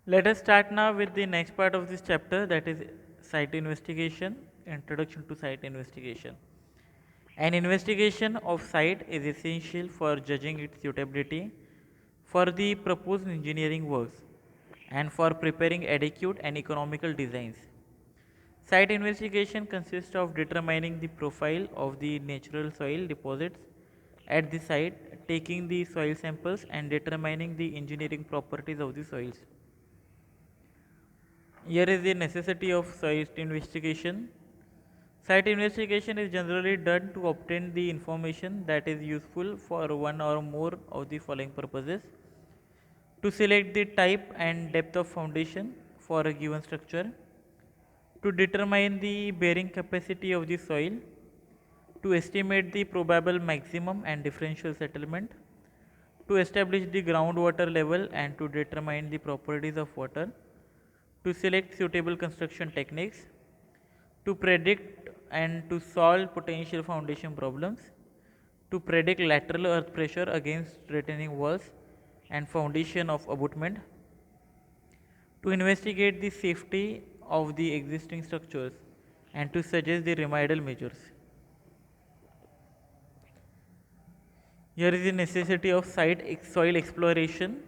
Let us start now with the next part of this chapter, that is site investigation, introduction to site investigation. An investigation of site is essential for judging its suitability for the proposed engineering works and for preparing adequate and economical designs. Site investigation consists of determining the profile of the natural soil deposits at the site, taking the soil samples and determining the engineering properties of the soils. Here is the necessity of site investigation. Site investigation is generally done to obtain the information that is useful for one or more of the following purposes: to select the type and depth of foundation for a given structure, to determine the bearing capacity of the soil, to estimate the probable maximum and differential settlement, to establish the groundwater level and to determine the properties of water, to select suitable construction techniques, to predict and to solve potential foundation problems, to predict lateral earth pressure against retaining walls and foundation of abutment, to investigate the safety of the existing structures and to suggest the remedial measures. Here is the necessity of soil exploration.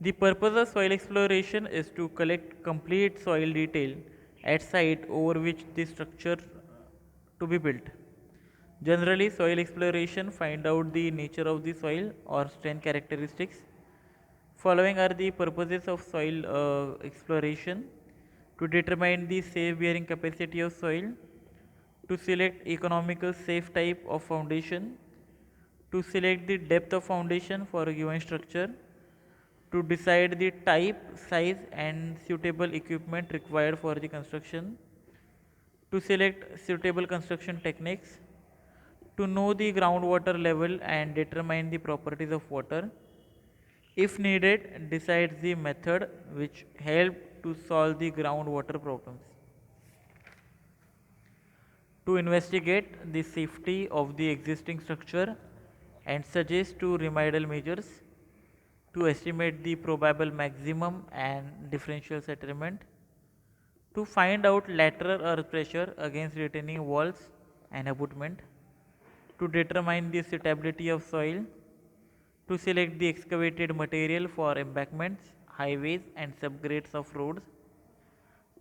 The purpose of soil exploration is to collect complete soil detail at site over which the structure to be built. Generally, soil exploration find out the nature of the soil or strength characteristics. Following are the purposes of soil exploration: to determine the safe bearing capacity of soil, to select economical safe type of foundation, to select the depth of foundation for a given structure, to decide the type, size and suitable equipment required for the construction, to select suitable construction techniques, to know the groundwater level and determine the properties of water. If needed, decide the method which help to solve the groundwater problems. To investigate the safety of the existing structure and suggest two remedial measures, to estimate the probable maximum and differential settlement, to find out lateral earth pressure against retaining walls and abutment, to determine the suitability of soil, to select the excavated material for embankments, highways and subgrades of roads,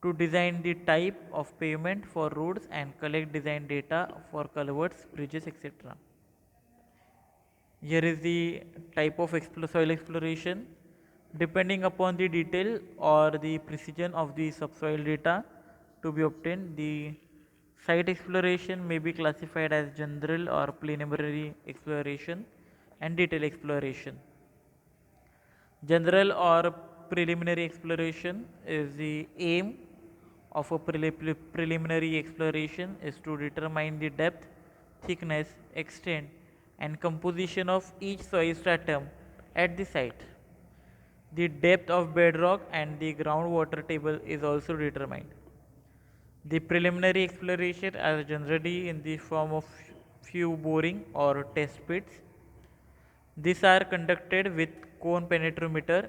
to design the type of pavement for roads and collect design data for culverts, bridges, etc. Here is the type of soil exploration. Depending upon the detail or the precision of the subsoil data to be obtained, the site exploration may be classified as general or preliminary exploration and detail exploration. General or preliminary exploration is the aim of a preliminary exploration is to determine the depth, thickness, extent and composition of each soil stratum at the site. The depth of bedrock and the groundwater table is also determined. The preliminary exploration are generally in the form of few boring or test pits. These are conducted with cone penetrometer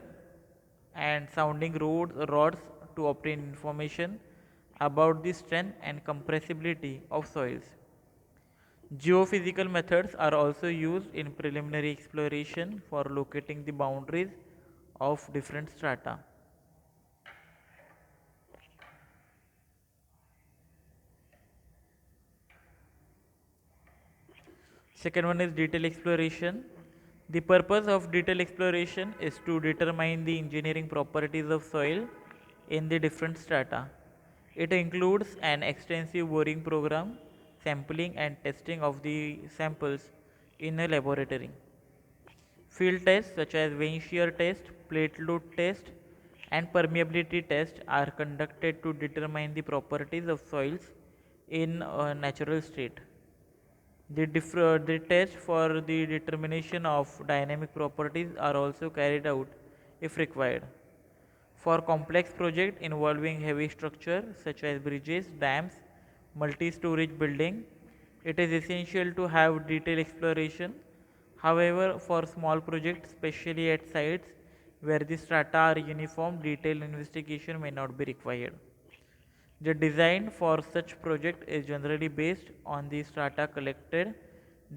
and sounding rods to obtain information about the strength and compressibility of soils. Geophysical methods are also used in preliminary exploration for locating the boundaries of different strata. Second one is detail exploration. The purpose of detail exploration is to determine the engineering properties of soil in the different strata. It includes an extensive boring program, sampling and testing of the samples in a laboratory. Field tests such as vein shear test, plate load test and permeability test are conducted to determine the properties of soils in a natural state. The test for the determination of dynamic properties are also carried out if required. For complex projects involving heavy structure such as bridges, dams, multi-storage building, it is essential to have detailed exploration. However, for small projects, especially at sites Where the strata are uniform, detailed investigation may not be required. The design for such project is generally based on the strata collected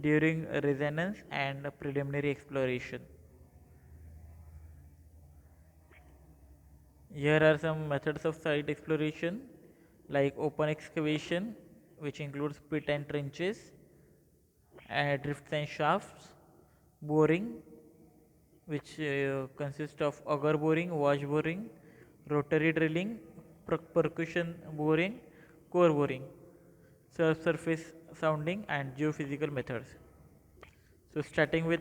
during resonance and preliminary exploration. Here are some methods of site exploration like open excavation, which includes pit and trenches, drifts and shafts, boring, which consists of auger boring, wash boring, rotary drilling, percussion boring, core boring, surface sounding, and geophysical methods. So, starting with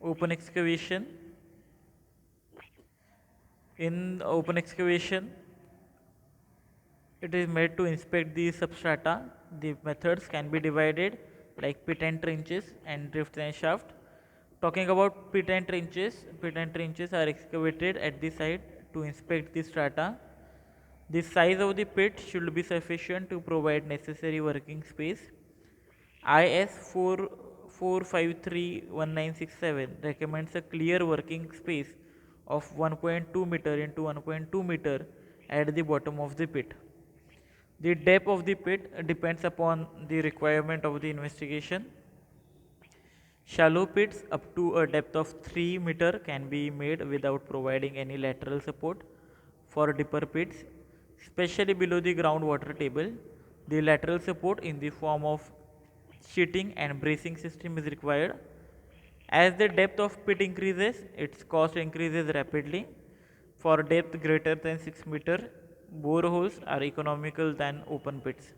open excavation. In open excavation, it is made to inspect the substrata. The methods can be divided like pit and trenches and drift and shaft. Talking about pit and trenches are excavated at the site to inspect the strata. The size of the pit should be sufficient to provide necessary working space. IS 4531967 recommends a clear working space of 1.2 meter into 1.2 meter at the bottom of the pit. The depth of the pit depends upon the requirement of the investigation. Shallow pits up to a depth of 3 meter can be made without providing any lateral support. For deeper pits, especially below the groundwater table, the lateral support in the form of sheeting and bracing system is required. As the depth of pit increases, its cost increases rapidly. For depth greater than 6 meter, boreholes are economical than open pits.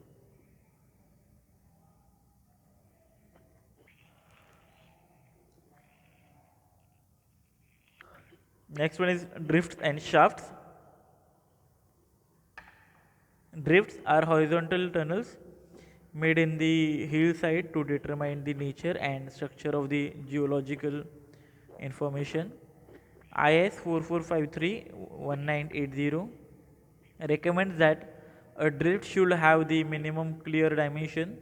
Next one is drifts and shafts. Drifts are horizontal tunnels made in the hillside to determine the nature and structure of the geological information. IS 44531980 recommends that a drift should have the minimum clear dimension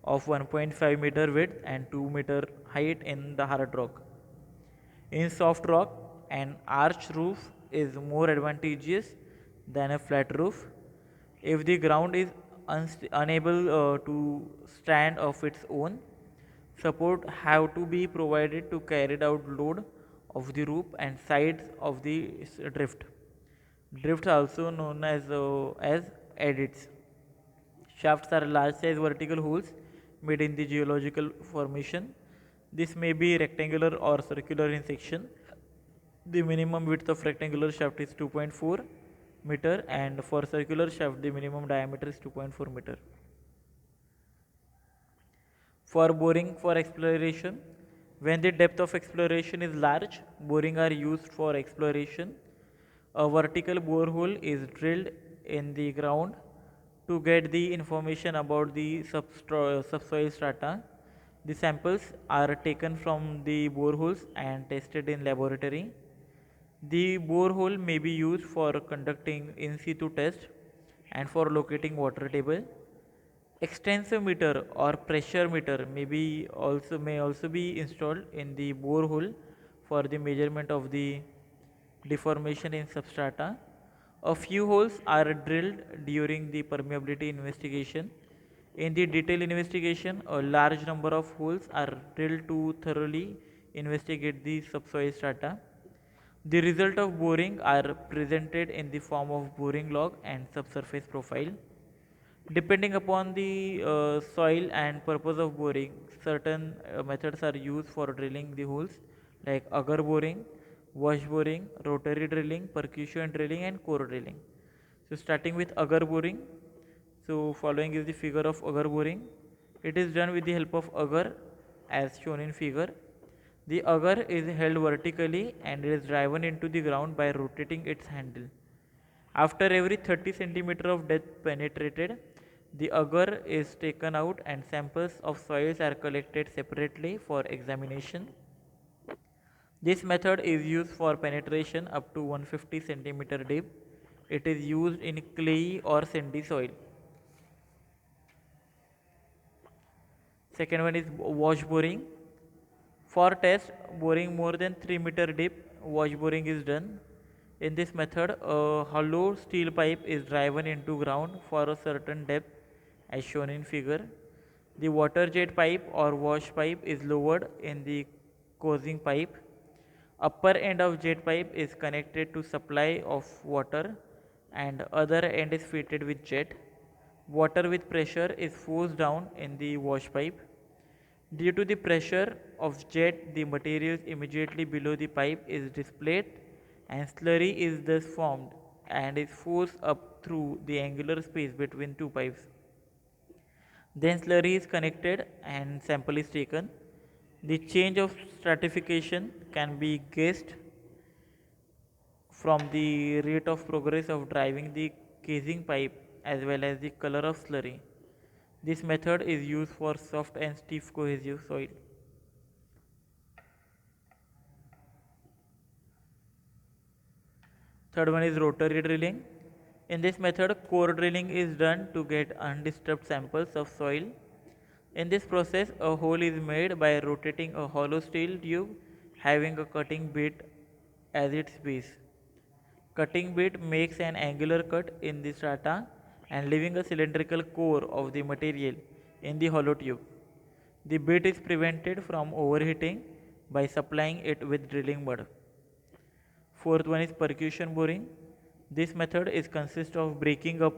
of 1.5 meter width and 2 meter height in the hard rock. In soft rock, an arched roof is more advantageous than a flat roof. If the ground is unable to stand of its own, support have to be provided to carry out load of the roof and sides of the drift. Drifts also known as adits. Shafts are large size vertical holes made in the geological formation. This may be rectangular or circular in section. The minimum width of rectangular shaft is 2.4 meter, and for circular shaft the minimum diameter is 2.4 meter. For boring for exploration, when the depth of exploration is large, boring are used for exploration. A vertical borehole is drilled in the ground to get the information about the subsoil strata. The samples are taken from the boreholes and tested in laboratory. The borehole may be used for conducting in situ tests and for locating water table. Extensometer or pressure meter may also be installed in the borehole for the measurement of the deformation in substrata. A few holes are drilled during the permeability investigation. In the detailed investigation, a large number of holes are drilled to thoroughly investigate the subsoil strata. The result of boring are presented in the form of boring log and subsurface profile. Depending upon the soil and purpose of boring, certain methods are used for drilling the holes like auger boring, wash boring, rotary drilling, percussion drilling, and core drilling. So, starting with auger boring. So, following is the figure of auger boring. It is done with the help of auger as shown in figure. The auger is held vertically and it is driven into the ground by rotating its handle. After every 30 centimeter of depth penetrated, the auger is taken out and samples of soils are collected separately for examination. This method is used for penetration up to 150 centimeter deep. It is used in clayey or sandy soil. Second one is wash boring. For test boring more than 3 meter deep, wash boring is done. In this method, a hollow steel pipe is driven into ground for a certain depth as shown in figure. The water jet pipe or wash pipe is lowered in the causing pipe. Upper end of jet pipe is connected to supply of water and other end is fitted with jet. Water with pressure is forced down in the wash pipe. Due to the pressure of jet, the materials immediately below the pipe is displaced and slurry is thus formed and is forced up through the angular space between two pipes. Then slurry is connected and sample is taken. The change of stratification can be guessed from the rate of progress of driving the casing pipe as well as the color of slurry. This method is used for soft and stiff cohesive soil. Third one is rotary drilling. In this method, core drilling is done to get undisturbed samples of soil. In this process, a hole is made by rotating a hollow steel tube having a cutting bit as its base. Cutting bit makes an angular cut in the strata and leaving a cylindrical core of the material in the hollow tube. The bit is prevented from overheating by supplying it with drilling mud. Fourth one is percussion boring. This method is consists of breaking up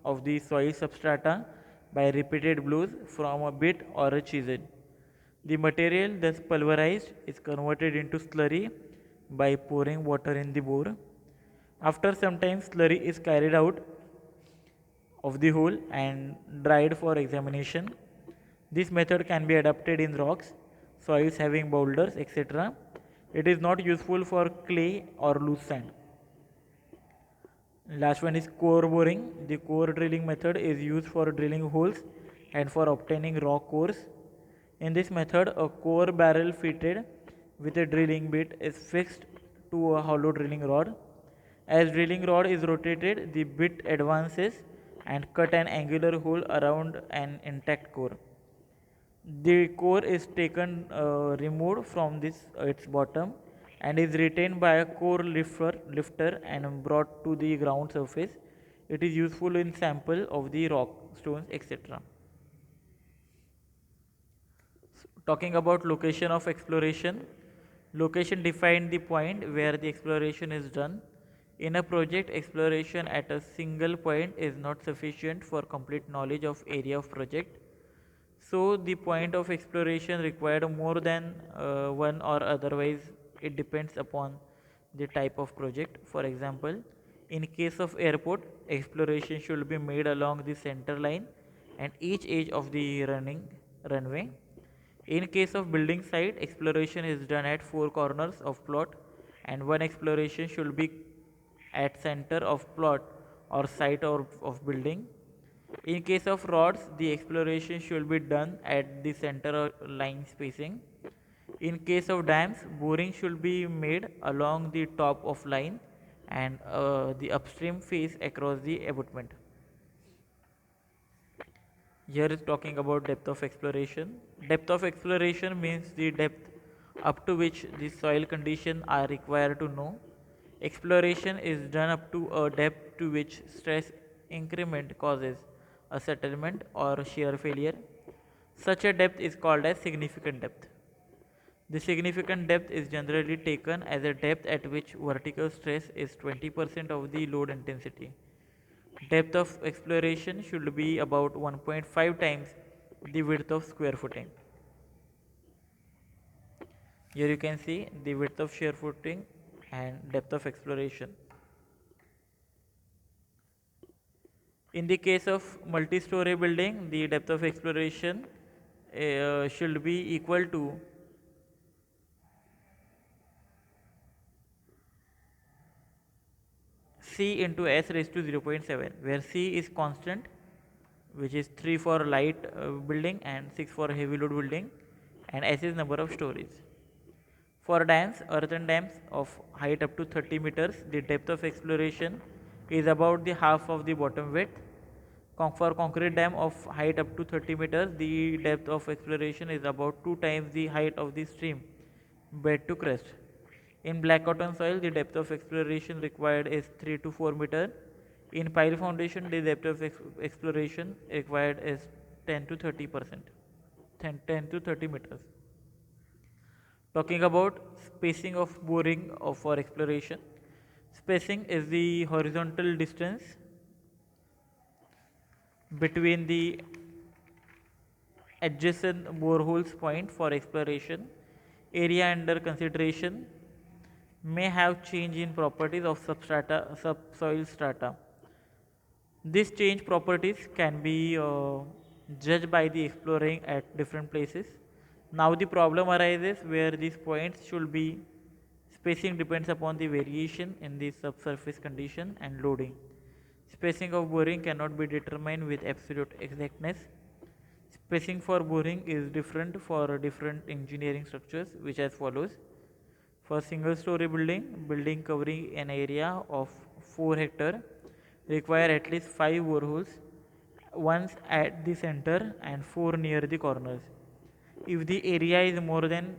of the soil substrata by repeated blows from a bit or a chisel. The material thus pulverized is converted into slurry by pouring water in the bore. After some time slurry is carried out of the hole and dried for examination. This method can be adapted in rocks, soils having boulders, etc. It is not useful for clay or loose sand. Last one is core boring. The core drilling method is used for drilling holes and for obtaining rock cores. In this method, a core barrel fitted with a drilling bit is fixed to a hollow drilling rod. As drilling rod is rotated, the bit advances and cut an angular hole around an intact core. The core is taken removed from its bottom and is retained by a core lifter and brought to the ground surface. It is useful in sample of the rock, stones, etc. Talking about location of exploration, location defines the point where the exploration is done. In a project, exploration at a single point is not sufficient for complete knowledge of area of project. So the point of exploration required more than one, or otherwise it depends upon the type of project. For example, in case of airport, exploration should be made along the center line and each edge of the running runway. In case of building site, exploration is done at four corners of plot and one exploration should be at center of plot or site of building. In case of rods, the exploration should be done at the center line spacing. In case of dams, boring should be made along the top of line and the upstream face across the abutment. Here is talking about depth of exploration. Depth of exploration means the depth up to which the soil conditions are required to know. Exploration is done up to a depth to which stress increment causes a settlement or shear failure. Such a depth is called as significant depth. The significant depth is generally taken as a depth at which vertical stress is 20% of the load intensity. Depth of exploration should be about 1.5 times the width of square footing. Here you can see the width of shear footing and depth of exploration. In the case of multi-story building, the depth of exploration should be equal to C into S raised to 0.7, where C is constant, which is 3 for light building and 6 for heavy load building, and S is number of stories. For dams, earthen dams of height up to 30 meters, the depth of exploration is about the half of the bottom width. For concrete dam of height up to 30 meters, the depth of exploration is about 2 times the height of the stream bed to crest. In black cotton soil, the depth of exploration required is 3 to 4 meter. In pile foundation, the depth of exploration required is 10 to 30%, 10 to 30 meters. Talking about spacing of boring for exploration. Spacing is the horizontal distance between the adjacent boreholes point for exploration. Area under consideration may have change in properties of subsoil strata. These change properties can be judged by the exploring at different places. Now the problem arises where these points should be. Spacing depends upon the variation in the subsurface condition and loading. Spacing of boring cannot be determined with absolute exactness. Spacing for boring is different for different engineering structures, which as follows. For single story building covering an area of 4 hectare require at least 5 boreholes, once at the center and 4 near the corners. If the area is more than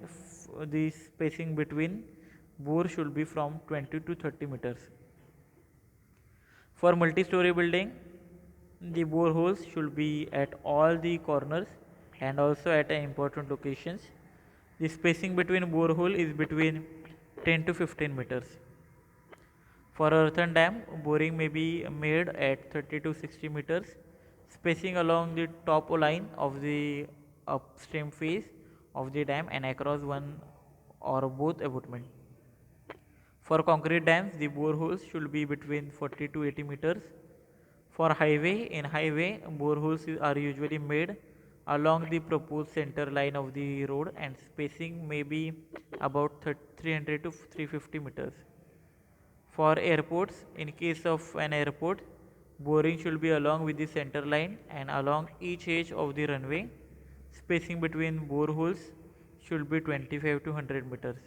the spacing between bore should be from 20 to 30 meters. For multi-story building, the boreholes should be at all the corners and also at important locations. The spacing between borehole is between 10 to 15 meters. For earthen dam, boring may be made at 30 to 60 meters, spacing along the top line of the upstream face of the dam and across one or both abutment. For concrete dams, the boreholes should be between 40 to 80 meters. For highway, boreholes are usually made along the proposed center line of the road and spacing may be about 300 to 350 meters. For airports, in case of an airport, boring should be along with the center line and along each edge of the runway. Spacing between boreholes should be 25 to 100 meters.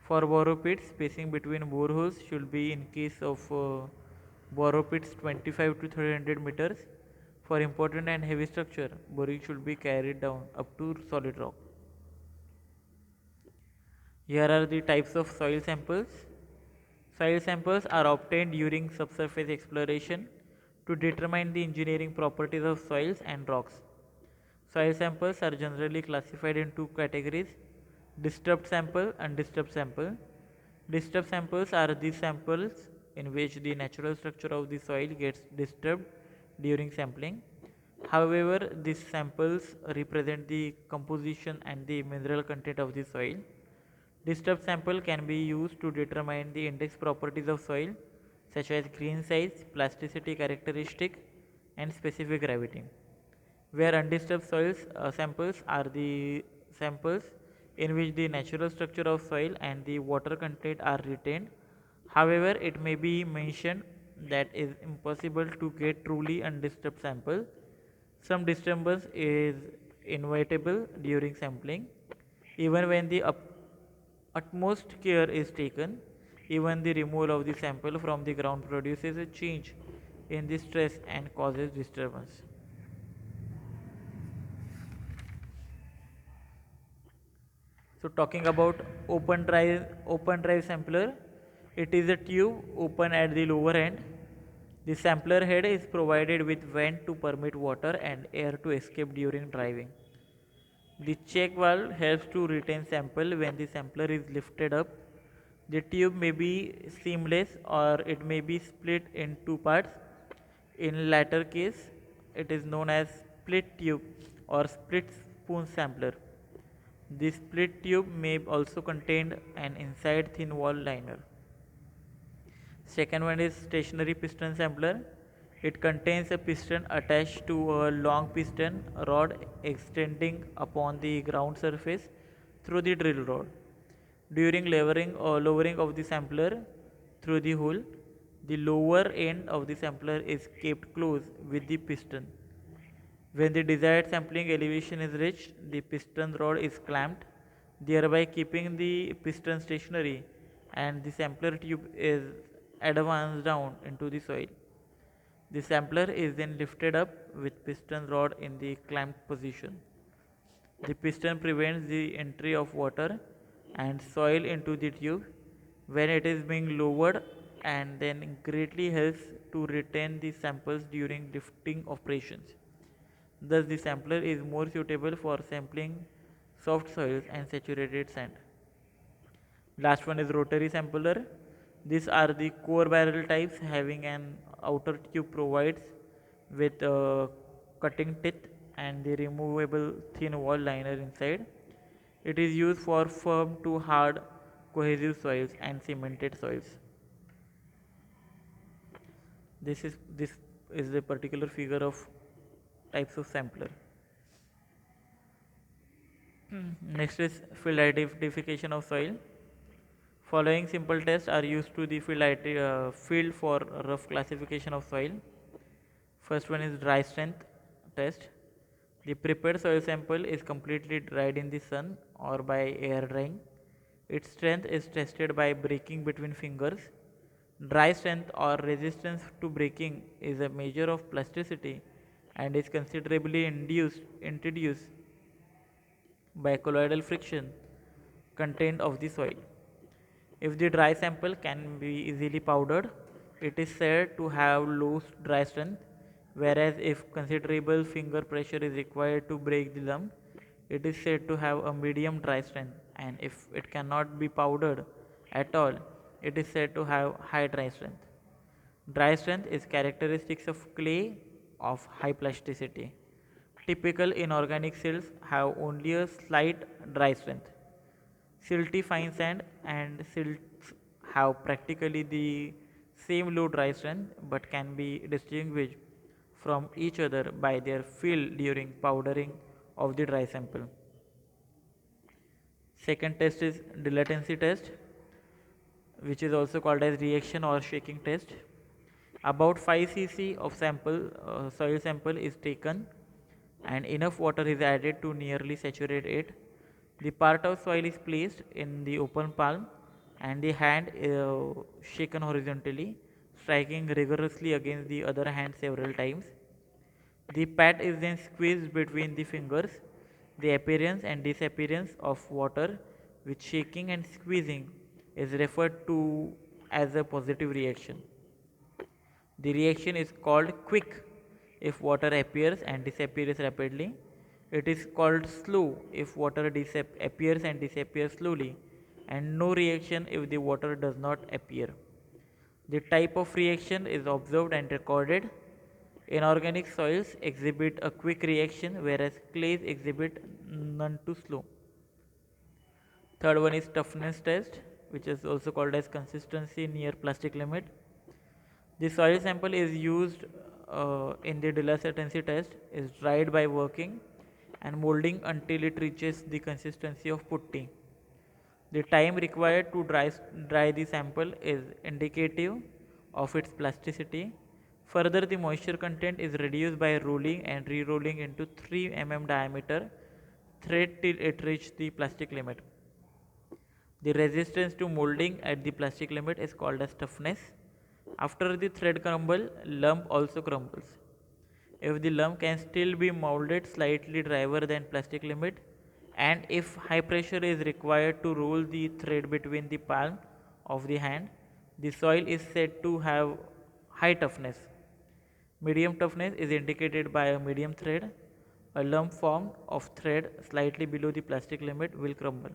For borrow pits, spacing between boreholes should be in case of borrow pits 25 to 300 meters. For important and heavy structure, boring should be carried down up to solid rock. Here are the types of soil samples. Soil samples are obtained during subsurface exploration to determine the engineering properties of soils and rocks. Soil samples are generally classified in two categories: disturbed sample and disturbed sample. Disturbed samples are the samples in which the natural structure of the soil gets disturbed during sampling. However, these samples represent the composition and the mineral content of the soil. Disturbed sample can be used to determine the index properties of soil such as grain size, plasticity characteristic and specific gravity. Where undisturbed soils samples are the samples in which the natural structure of soil and the water content are retained. However, it may be mentioned that it is impossible to get truly undisturbed sample. Some disturbance is inevitable during sampling. Even when the utmost care is taken, even the removal of the sample from the ground produces a change in the stress and causes disturbance. So talking about open drive sampler, it is a tube open at the lower end. The sampler head is provided with vent to permit water and air to escape during driving. The check valve helps to retain sample when the sampler is lifted up. The tube may be seamless or it may be split in two parts. In latter case, it is known as split tube or split spoon sampler. The split tube may also contain an inside thin wall liner. Second one is stationary piston sampler. It contains a piston attached to a long piston rod extending upon the ground surface through the drill rod. During lowering of the sampler through the hole, the lower end of the sampler is kept close with the piston. When the desired sampling elevation is reached, the piston rod is clamped, thereby keeping the piston stationary and the sampler tube is advanced down into the soil. The sampler is then lifted up with piston rod in the clamped position. The piston prevents the entry of water and soil into the tube when it is being lowered, and then greatly helps to retain the samples during lifting operations. Thus, the sampler is more suitable for sampling soft soils and saturated sand. Last one is rotary sampler. These are the core barrel types having an outer tube provides with a cutting teeth and the removable thin wall liner inside. It is used for firm to hard cohesive soils and cemented soils. This is the particular figure of types of sampler. Next is field identification of soil. Following simple tests are used to the field for rough classification of soil. First one is dry strength test. The prepared soil sample is completely dried in the sun or by air drying. Its strength is tested by breaking between fingers. Dry strength or resistance to breaking is a measure of plasticity and is considerably introduced by colloidal friction content of the soil. If the dry sample can be easily powdered, it is said to have low dry strength, whereas if considerable finger pressure is required to break the lump, it is said to have a medium dry strength, and if it cannot be powdered at all, it is said to have high dry strength. Dry strength is characteristics of clay of high plasticity. Typical inorganic silts have only a slight dry strength. Silty fine sand and silts have practically the same low dry strength but can be distinguished from each other by their feel during powdering of the dry sample. Second test is dilatancy test, which is also called as reaction or shaking test. About 5 cc of soil sample is taken and enough water is added to nearly saturate it. The part of soil is placed in the open palm and the hand shaken horizontally, striking rigorously against the other hand several times. The pad is then squeezed between the fingers. The appearance and disappearance of water with shaking and squeezing is referred to as a positive reaction. The reaction is called quick if water appears and disappears rapidly. It is called slow if water appears and disappears slowly, and no reaction if the water does not appear. The type of reaction is observed and recorded. Inorganic soils exhibit a quick reaction, whereas clays exhibit none too slow. Third one is toughness test, which is also called as consistency near plastic limit. The soil sample is used in the dilatancy test is dried by working and molding until it reaches the consistency of putty. The time required to dry the sample is indicative of its plasticity. Further, the moisture content is reduced by rolling and re-rolling into 3 mm diameter thread till it reaches the plastic limit. The resistance to molding at the plastic limit is called as toughness. After the thread crumble, lump also crumbles. If the lump can still be molded slightly drier than plastic limit, and if high pressure is required to roll the thread between the palm of the hand, the soil is said to have high toughness. Medium toughness is indicated by a medium thread. A lump form of thread slightly below the plastic limit will crumble.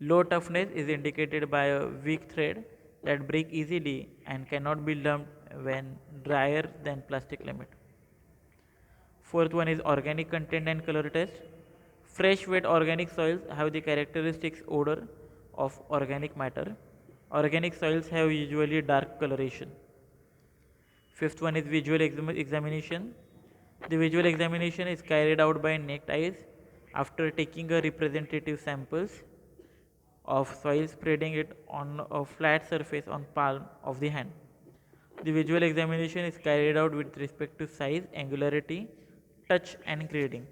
Low toughness is indicated by a weak thread that break easily and cannot be lumped when drier than plastic limit. Fourth one is organic content and color test. Fresh wet organic soils have the characteristics odor of organic matter. Organic soils have usually dark coloration. Fifth one is visual examination. The visual examination is carried out by naked eyes after taking a representative samples of soil, spreading it on a flat surface on palm of the hand. The visual examination is carried out with respect to size, angularity, touch and grading.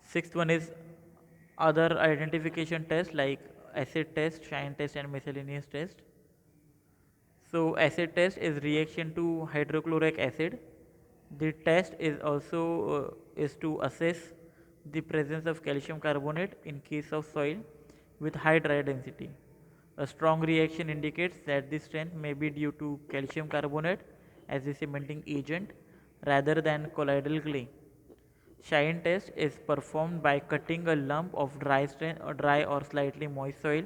Sixth one is other identification tests like acid test, shine test and miscellaneous test. So acid test is reaction to hydrochloric acid. The test is also is to assess the presence of calcium carbonate in case of soil with high dry density. A strong reaction indicates that the strength may be due to calcium carbonate as a cementing agent rather than colloidal clay. Shine test is performed by cutting a lump of dry or slightly moist soil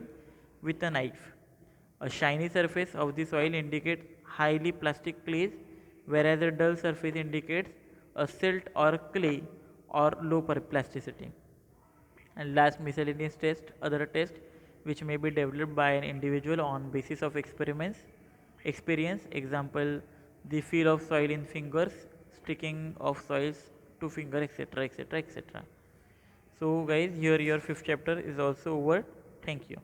with a knife. A shiny surface of the soil indicates highly plastic clays, whereas a dull surface indicates a silt or clay or low plasticity. And last, miscellaneous test, other test which may be developed by an individual on basis of experience, example, the feel of soil in fingers, sticking of soils to finger, etc., etc., etc. So guys, here your fifth chapter is also over. Thank you.